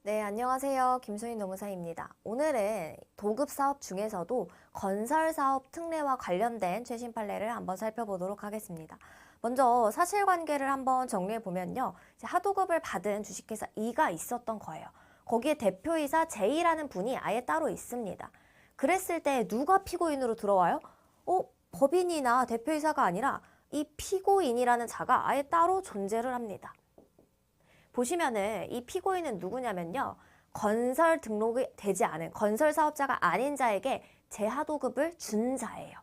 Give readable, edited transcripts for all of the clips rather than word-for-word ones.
네, 안녕하세요. 김소희 노무사입니다. 오늘은 도급 사업 중에서도 건설 사업 특례와 관련된 최신 판례를 한번 살펴보도록 하겠습니다. 먼저 사실관계를 한번 정리해 보면요. 하도급을 받은 주식회사 E가 있었던 거예요. 거기에 대표이사 J라는 분이 아예 따로 있습니다. 그랬을 때 누가 피고인으로 들어와요? 법인이나 대표이사가 아니라 이 피고인이라는 자가 아예 따로 존재를 합니다. 보시면은 이 피고인은 누구냐면요. 건설 등록이 되지 않은 건설 사업자가 아닌 자에게 재하도급을 준 자예요.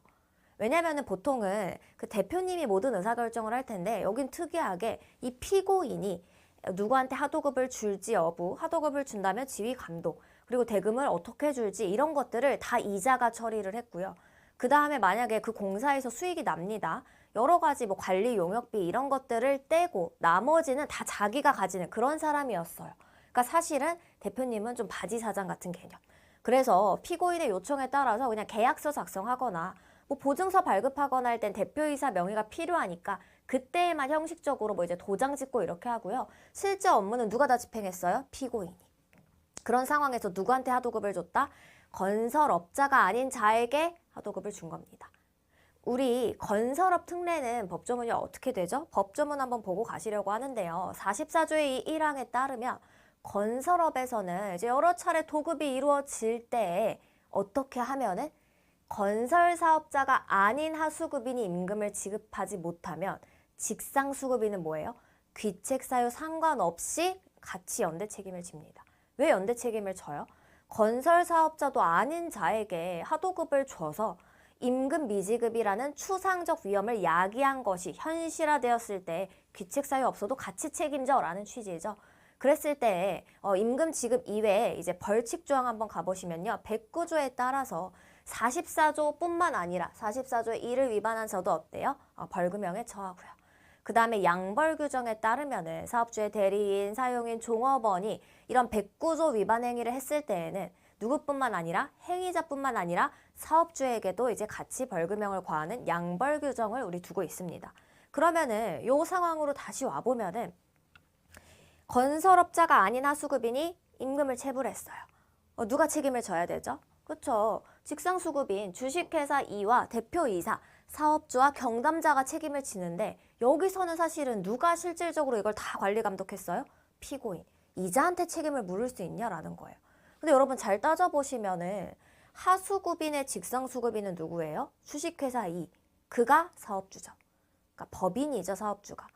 왜냐면은 보통은 그 대표님이 모든 의사결정을 할 텐데 여긴 특이하게 이 피고인이 누구한테 하도급을 줄지 여부, 하도급을 준다면 지휘 감독, 그리고 대금을 어떻게 줄지 이런 것들을 다 이자가 처리를 했고요. 그 다음에 만약에 그 공사에서 수익이 납니다. 여러 가지 뭐 관리 용역비 이런 것들을 떼고 나머지는 다 자기가 가지는 그런 사람이었어요. 그러니까 사실은 대표님은 좀 바지사장 같은 개념. 그래서 피고인의 요청에 따라서 그냥 계약서 작성하거나 뭐 보증서 발급하거나 할 땐 대표이사 명의가 필요하니까 그때에만 형식적으로 뭐 이제 도장 찍고 이렇게 하고요. 실제 업무는 누가 다 집행했어요? 피고인이. 그런 상황에서 누구한테 하도급을 줬다? 건설업자가 아닌 자에게 하도급을 준 겁니다. 우리 건설업 특례는 법조문이 어떻게 되죠? 법조문 한번 보고 가시려고 하는데요. 44조의 1항에 따르면 건설업에서는 이제 여러 차례 도급이 이루어질 때 어떻게 하면은 건설 사업자가 아닌 하수급인이 임금을 지급하지 못하면 직상수급인은 뭐예요? 귀책 사유 상관없이 같이 연대 책임을 집니다. 왜 연대 책임을 져요? 건설 사업자도 아닌 자에게 하도급을 줘서 임금 미지급이라는 추상적 위험을 야기한 것이 현실화되었을 때 귀책 사유 없어도 같이 책임져라는 취지죠. 그랬을 때 임금 지급 이외에 이제 벌칙 조항 한번 가보시면요. 109조에 따라서 44조뿐만 아니라 44조의 1을 위반한 자도 어때요? 벌금형에 처하고요. 그 다음에 양벌 규정에 따르면은 사업주의 대리인, 사용인, 종업원이 이런 109조 위반 행위를 했을 때에는 누구뿐만 아니라 행위자뿐만 아니라 사업주에게도 이제 같이 벌금형을 과하는 양벌 규정을 우리 두고 있습니다. 그러면은 요 상황으로 다시 와보면은 건설업자가 아닌 하수급인이 임금을 체불했어요. 누가 책임을 져야 되죠? 그렇죠. 직상수급인 주식회사 E와 대표이사, 사업주와 경담자가 책임을 지는데 여기서는 사실은 누가 실질적으로 이걸 다 관리 감독했어요? 피고인. 이자한테 책임을 물을 수 있냐라는 거예요. 근데 여러분 잘 따져보시면은 하수급인의 직상수급인은 누구예요? 주식회사 E. 그가 사업주죠. 그러니까 법인이죠, 사업주가.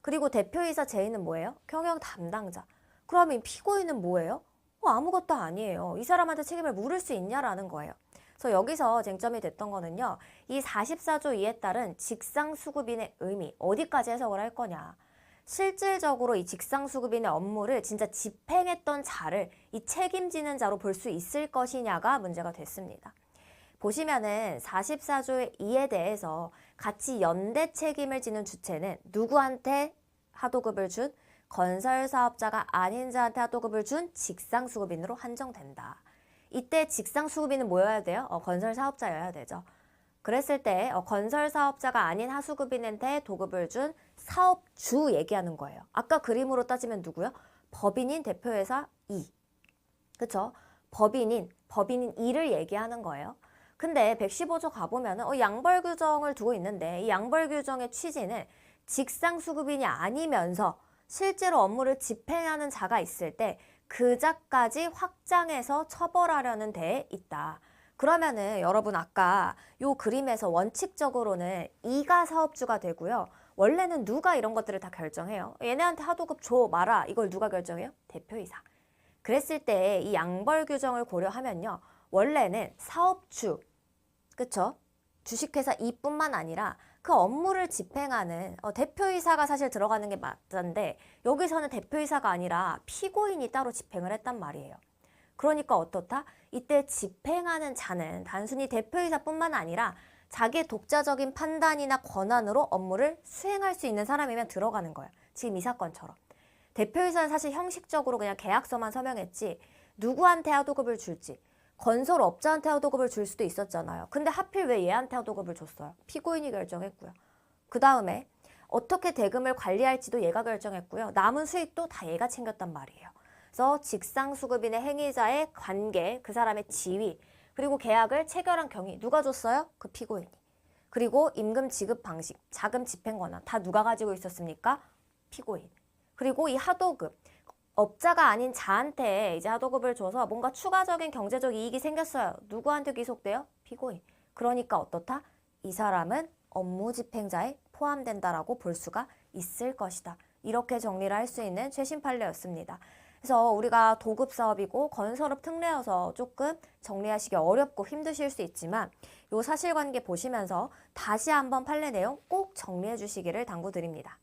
그리고 대표이사 J는 뭐예요? 경영 담당자. 그러면 피고인은 뭐예요? 아무것도 아니에요. 이 사람한테 책임을 물을 수 있냐라는 거예요. 그래서 여기서 쟁점이 됐던 거는요. 이 44조 2에 따른 직상수급인의 의미 어디까지 해석을 할 거냐. 실질적으로 이 직상수급인의 업무를 진짜 집행했던 자를 이 책임지는 자로 볼 수 있을 것이냐가 문제가 됐습니다. 보시면은 44조의 2에 대해서 같이 연대 책임을 지는 주체는 누구한테 하도급을 준? 건설 사업자가 아닌 자한테 하도급을 준 직상수급인으로 한정된다. 이때 직상수급인은 뭐여야 돼요? 건설 사업자여야 되죠. 그랬을 때 건설 사업자가 아닌 하수급인한테 도급을 준 사업주 얘기하는 거예요. 아까 그림으로 따지면 누구요? 법인인 대표회사 E. 그쵸? 법인인 E를 얘기하는 거예요. 근데 115조 가보면은 양벌 규정을 두고 있는데 이 양벌 규정의 취지는 직상수급인이 아니면서 실제로 업무를 집행하는 자가 있을 때 그 자까지 확장해서 처벌하려는 데에 있다. 그러면은 여러분 아까 요 그림에서 원칙적으로는 E가 사업주가 되고요. 원래는 누가 이런 것들을 다 결정해요. 얘네한테 하도급 줘 마라. 이걸 누가 결정해요? 대표이사. 그랬을 때 이 양벌 규정을 고려하면요. 원래는 사업주, 그쵸? 주식회사 E뿐만 아니라 그 업무를 집행하는 대표이사가 사실 들어가는 게 맞는데 여기서는 대표이사가 아니라 피고인이 따로 집행을 했단 말이에요. 그러니까 어떻다? 이때 집행하는 자는 단순히 대표이사뿐만 아니라 자기의 독자적인 판단이나 권한으로 업무를 수행할 수 있는 사람이면 들어가는 거예요. 지금 이 사건처럼. 대표이사는 사실 형식적으로 그냥 계약서만 서명했지 누구한테 하도급을 줄지 건설업자한테 하도급을 줄 수도 있었잖아요. 근데 하필 왜 얘한테 하도급을 줬어요? 피고인이 결정했고요. 그 다음에 어떻게 대금을 관리할지도 얘가 결정했고요. 남은 수익도 다 얘가 챙겼단 말이에요. 그래서 직상수급인의 행위자의 관계, 그 사람의 지위, 그리고 계약을 체결한 경위 누가 줬어요? 그 피고인이. 그리고 임금 지급 방식, 자금 집행 권한 다 누가 가지고 있었습니까? 피고인. 그리고 이 하도급, 업자가 아닌 자한테 이제 하도급을 줘서 뭔가 추가적인 경제적 이익이 생겼어요. 누구한테 귀속돼요? 피고인. 그러니까 어떻다? 이 사람은 업무 집행자에 포함된다라고 볼 수가 있을 것이다. 이렇게 정리를 할 수 있는 최신 판례였습니다. 그래서 우리가 도급 사업이고 건설업 특례여서 조금 정리하시기 어렵고 힘드실 수 있지만 이 사실관계 보시면서 다시 한번 판례 내용 꼭 정리해 주시기를 당부드립니다.